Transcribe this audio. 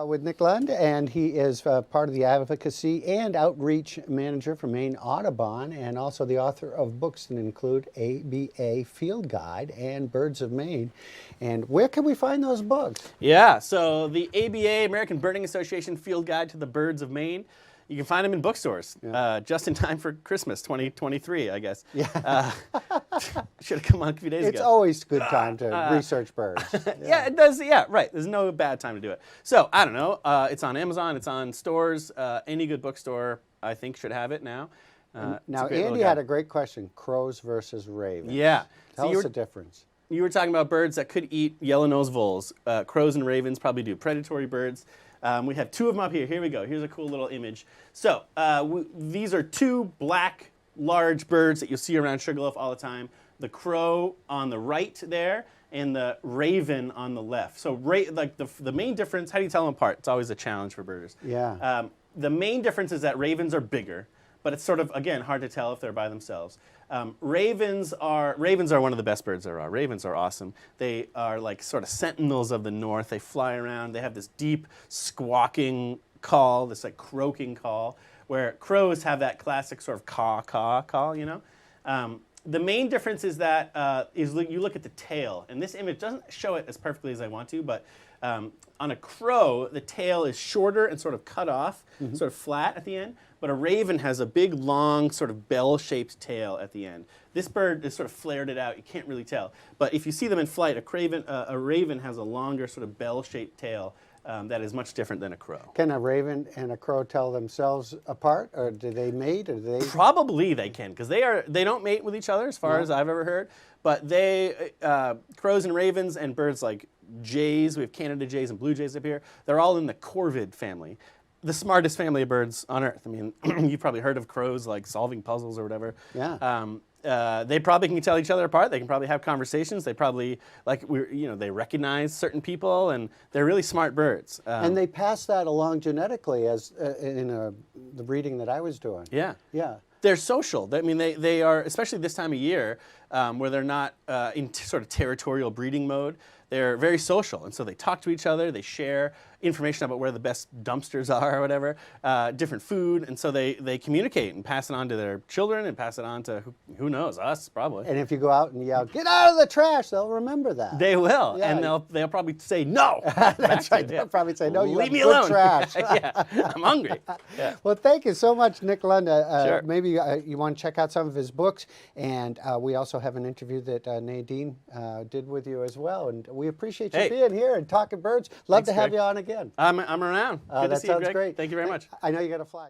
With Nick Lund, and he is part of the advocacy and outreach manager for MaineAudobon, and also the author of books that include ABA Field Guide and Birds of Maine. And where can we find those books? Yeah, so the ABA, American Birding Association Field Guide to the Birds of Maine. You can find them in bookstores, just in time for Christmas 2023, I guess. Yeah. Should have come on a few days ago. It's always a good time to research birds. Yeah, it does. Yeah, right. There's no bad time to do it. So, I don't know. It's on Amazon. It's on stores. Any good bookstore, I think, should have it now. Now, Andy had a great question, crows versus ravens. Yeah. Tell us the difference. You were talking about birds that could eat yellow-nosed voles. Crows and ravens probably do. Predatory birds. We have two of them up here. Here we go. Here's a cool little image. So these are two black, large birds that you'll see around Sugarloaf all the time. The crow on the right there and the raven on the left. So like the main difference, how do you tell them apart? It's always a challenge for birders. Yeah. The main difference is that ravens are bigger, but it's sort of, again, hard to tell if they're by themselves. Ravens are one of the best birds there are. Ravens are awesome. They are like sort of sentinels of the north. They fly around. They have this deep squawking call, this like croaking call, where crows have that classic sort of caw call, you know. The main difference is that you look at the tail, and this image doesn't show it as perfectly as I want to, but on a crow, the tail is shorter and sort of cut off, sort of flat at the end, but a raven has a big, long, sort of bell-shaped tail at the end. This bird is sort of flared it out. You can't really tell. But if you see them in flight, a raven has a longer sort of bell-shaped tail that is much different than a crow. Can a raven and a crow tell themselves apart, or do they mate, or do they? Probably they can, because they don't mate with each other, as far as I've ever heard. But crows and ravens and birds like jays, we have Canada jays and blue jays up here, they're all in the corvid family. The smartest family of birds on Earth. I mean, you've probably heard of crows like solving puzzles or whatever. Yeah. They probably can tell each other apart. They can probably have conversations. They probably, they recognize certain people, and they're really smart birds. And they pass that along genetically, as in the breeding that I was doing. Yeah. Yeah. They're social. I mean, they are, especially this time of year, where they're not in sort of territorial breeding mode. They're very social, and so they talk to each other. They share information about where the best dumpsters are or whatever, different food, and so they communicate and pass it on to their children and pass it on to, who knows, us probably. And if you go out and yell, "Get out of the trash," they'll remember that. They will, yeah. and they'll probably say no. That's right. They'll probably say, "No, you leave have me good alone." trash. Yeah, I'm hungry. Yeah. Well, thank you so much, Nick Lund. Sure. Maybe you want to check out some of his books, and we also have an interview that Nadine did with you as well, and we appreciate you being here and talking birds. Love to have you on again. I'm around. Good to that see you, sounds Greg. great. Thank you very much. I know you got to fly.